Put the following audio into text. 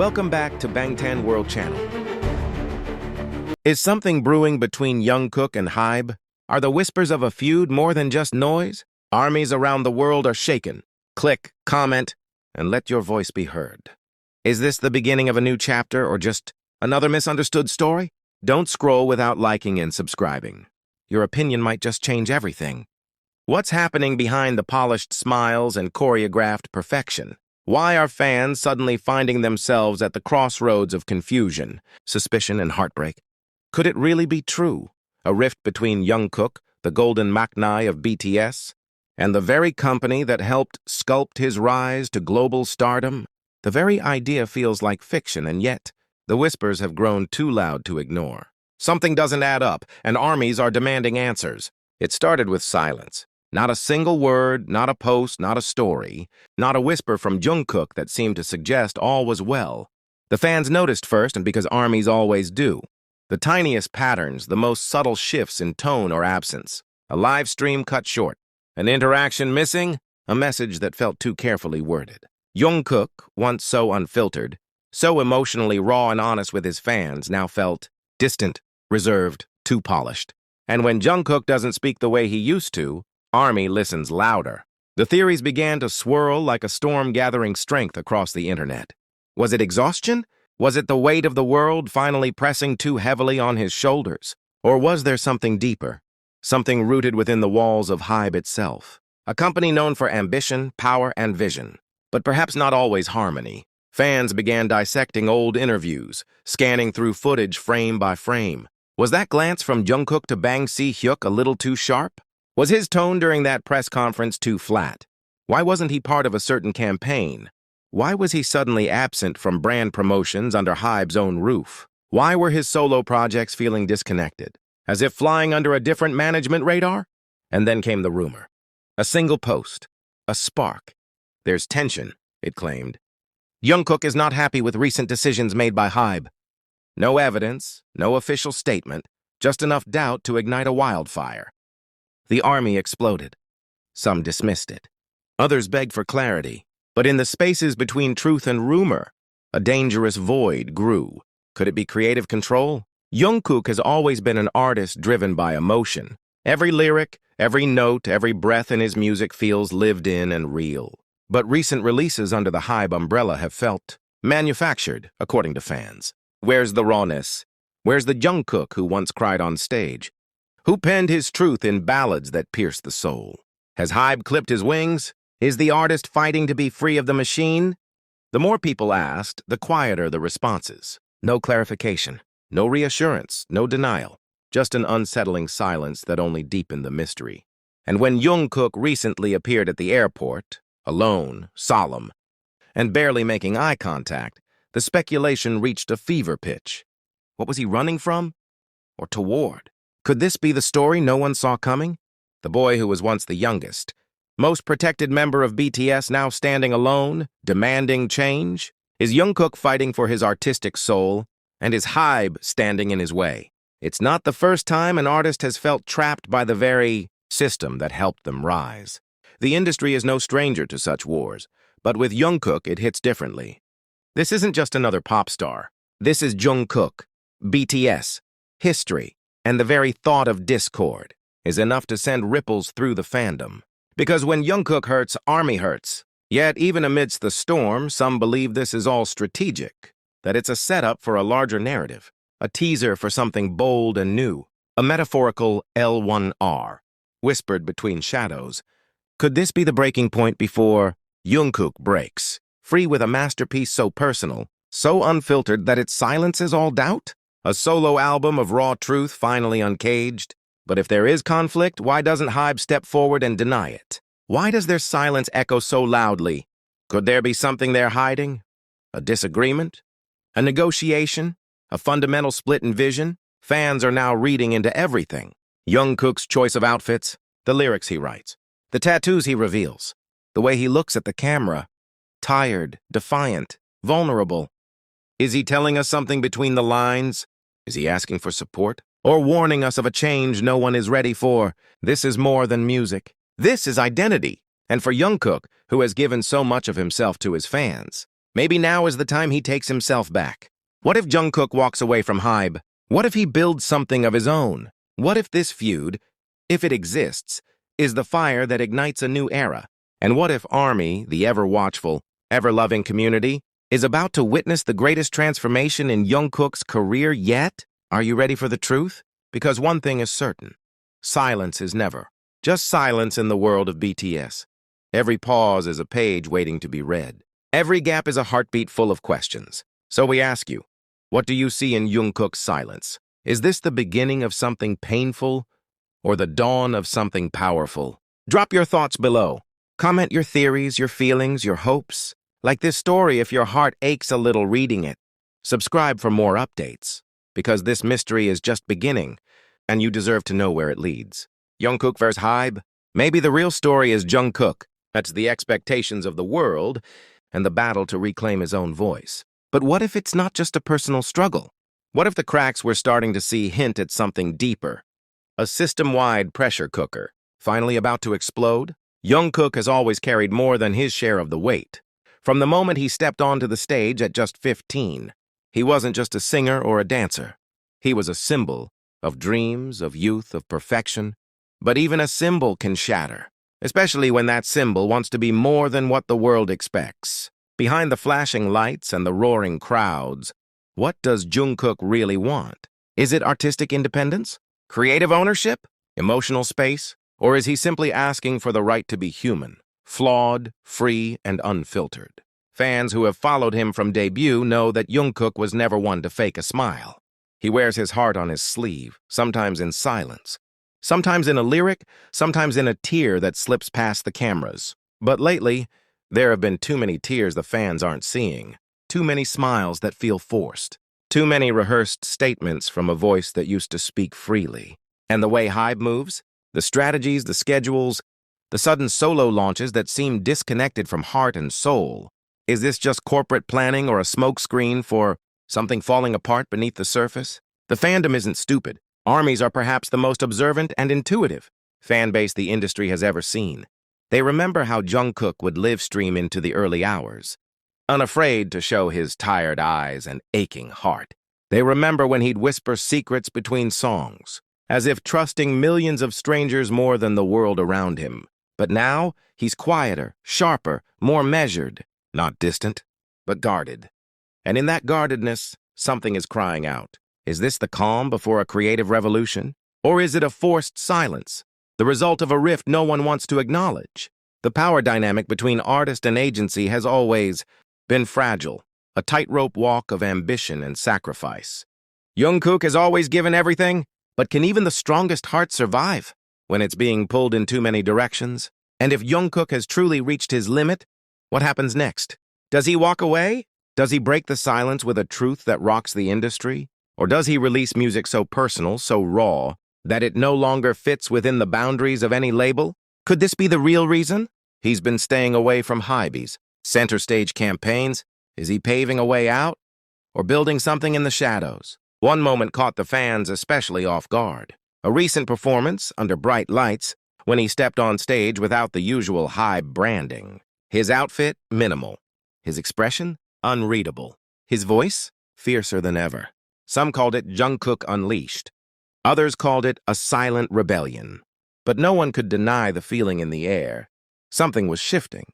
Welcome back to Bangtan World Channel. Is something brewing between Jungkook and HYBE? Are the whispers of a feud more than just noise? Armies around the world are shaken. Click, comment, and let your voice be heard. Is this the beginning of a new chapter or just another misunderstood story? Don't scroll without liking and subscribing. Your opinion might just change everything. What's happening behind the polished smiles and choreographed perfection? Why are fans suddenly finding themselves at the crossroads of confusion, suspicion, and heartbreak? Could it really be true? A rift between Jungkook, the golden maknae of BTS, and the very company that helped sculpt his rise to global stardom? The very idea feels like fiction, and yet the whispers have grown too loud to ignore. Something doesn't add up, and armies are demanding answers. It started with silence. Not a single word, not a post, not a story, not a whisper from Jungkook that seemed to suggest all was well. The fans noticed first, and because armies always do. The tiniest patterns, the most subtle shifts in tone or absence. A live stream cut short. An interaction missing, a message that felt too carefully worded. Jungkook, once so unfiltered, so emotionally raw and honest with his fans, now felt distant, reserved, too polished. And when Jungkook doesn't speak the way he used to, Army listens louder. The theories began to swirl like a storm gathering strength across the internet. Was it exhaustion? Was it the weight of the world finally pressing too heavily on his shoulders? Or was there something deeper? Something rooted within the walls of HYBE itself? A company known for ambition, power, and vision. But perhaps not always harmony. Fans began dissecting old interviews, scanning through footage frame by frame. Was that glance from Jungkook to Bang Si-hyuk a little too sharp? Was his tone during that press conference too flat? Why wasn't he part of a certain campaign? Why was he suddenly absent from brand promotions under HYBE's own roof? Why were his solo projects feeling disconnected, as if flying under a different management radar? And then came the rumor. A single post. A spark. There's tension, it claimed. Jungkook is not happy with recent decisions made by HYBE. No evidence, no official statement, just enough doubt to ignite a wildfire. The army exploded. Some dismissed it. Others begged for clarity. But in the spaces between truth and rumor, a dangerous void grew. Could it be creative control? Jungkook has always been an artist driven by emotion. Every lyric, every note, every breath in his music feels lived in and real. But recent releases under the HYBE umbrella have felt manufactured, according to fans. Where's the rawness? Where's the Jungkook who once cried on stage? Who penned his truth in ballads that pierced the soul? Has HYBE clipped his wings? Is the artist fighting to be free of the machine? The more people asked, the quieter the responses. No clarification, no reassurance, no denial. Just an unsettling silence that only deepened the mystery. And when Jungkook recently appeared at the airport, alone, solemn, and barely making eye contact, the speculation reached a fever pitch. What was he running from? Or toward? Could this be the story no one saw coming? The boy who was once the youngest, most protected member of BTS now standing alone, demanding change? Is Jungkook fighting for his artistic soul, and is HYBE standing in his way? It's not the first time an artist has felt trapped by the very system that helped them rise. The industry is no stranger to such wars, but with Jungkook it hits differently. This isn't just another pop star. This is Jungkook, BTS, history, and the very thought of discord is enough to send ripples through the fandom. Because when Jungkook hurts, army hurts. Yet even amidst the storm, some believe this is all strategic, that it's a setup for a larger narrative, a teaser for something bold and new, a metaphorical L1R, whispered between shadows. Could this be the breaking point before Jungkook breaks, free with a masterpiece so personal, so unfiltered that it silences all doubt? A solo album of raw truth finally uncaged? But if there is conflict, why doesn't HYBE step forward and deny it? Why does their silence echo so loudly? Could there be something they're hiding? A disagreement? A negotiation? A fundamental split in vision? Fans are now reading into everything. Jungkook's choice of outfits, the lyrics he writes, the tattoos he reveals, the way he looks at the camera, tired, defiant, vulnerable. Is he telling us something between the lines? Is he asking for support? Or warning us of a change no one is ready for? This is more than music. This is identity. And for Jungkook, who has given so much of himself to his fans, Maybe now is the time he takes himself back. What if Jungkook walks away from HYBE? What if he builds something of his own? What if this feud, if it exists, is the fire that ignites a new era? And what if ARMY, the ever-watchful, ever-loving community, is about to witness the greatest transformation in Jungkook's career yet? Are you ready for the truth? Because one thing is certain. Silence is never. Just silence in the world of BTS. Every pause is a page waiting to be read. Every gap is a heartbeat full of questions. So we ask you, what do you see in Jungkook's silence? Is this the beginning of something painful or the dawn of something powerful? Drop your thoughts below. Comment your theories, your feelings, your hopes. Like this story if your heart aches a little reading it. Subscribe for more updates, because this mystery is just beginning, and you deserve to know where it leads. Jungkook vs. HYBE? Maybe the real story is Jungkook. That's the expectations of the world and the battle to reclaim his own voice. But what if it's not just a personal struggle? What if the cracks we're starting to see hint at something deeper? A system-wide pressure cooker, finally about to explode? Jungkook has always carried more than his share of the weight. From the moment he stepped onto the stage at just 15, he wasn't just a singer or a dancer. He was a symbol of dreams, of youth, of perfection. But even a symbol can shatter, especially when that symbol wants to be more than what the world expects. Behind the flashing lights and the roaring crowds, what does Jungkook really want? Is it artistic independence? Creative ownership? Emotional space? Or is he simply asking for the right to be human, flawed, free, and unfiltered? Fans who have followed him from debut know that Jungkook was never one to fake a smile. He wears his heart on his sleeve, sometimes in silence, sometimes in a lyric, sometimes in a tear that slips past the cameras. But lately, there have been too many tears the fans aren't seeing, too many smiles that feel forced, too many rehearsed statements from a voice that used to speak freely. And the way HYBE moves, the strategies, the schedules, the sudden solo launches that seem disconnected from heart and soul. Is this just corporate planning or a smokescreen for something falling apart beneath the surface? The fandom isn't stupid. ARMYs are perhaps the most observant and intuitive fan base the industry has ever seen. They remember how Jungkook would live stream into the early hours, unafraid to show his tired eyes and aching heart. They remember when he'd whisper secrets between songs, as if trusting millions of strangers more than the world around him. But now, he's quieter, sharper, more measured, not distant, but guarded. And in that guardedness, something is crying out. Is this the calm before a creative revolution? Or is it a forced silence, the result of a rift no one wants to acknowledge? The power dynamic between artist and agency has always been fragile, a tightrope walk of ambition and sacrifice. Jungkook has always given everything, but can even the strongest heart survive when it's being pulled in too many directions? And if Jungkook has truly reached his limit, what happens next? Does he walk away? Does he break the silence with a truth that rocks the industry? Or does he release music so personal, so raw, that it no longer fits within the boundaries of any label? Could this be the real reason he's been staying away from HYBE's center stage campaigns? Is he paving a way out or building something in the shadows? One moment caught the fans especially off guard. A recent performance under bright lights when he stepped on stage without the usual HYBE branding. His outfit, minimal. His expression, unreadable. His voice, fiercer than ever. Some called it Jungkook Unleashed. Others called it a silent rebellion. But no one could deny the feeling in the air. Something was shifting.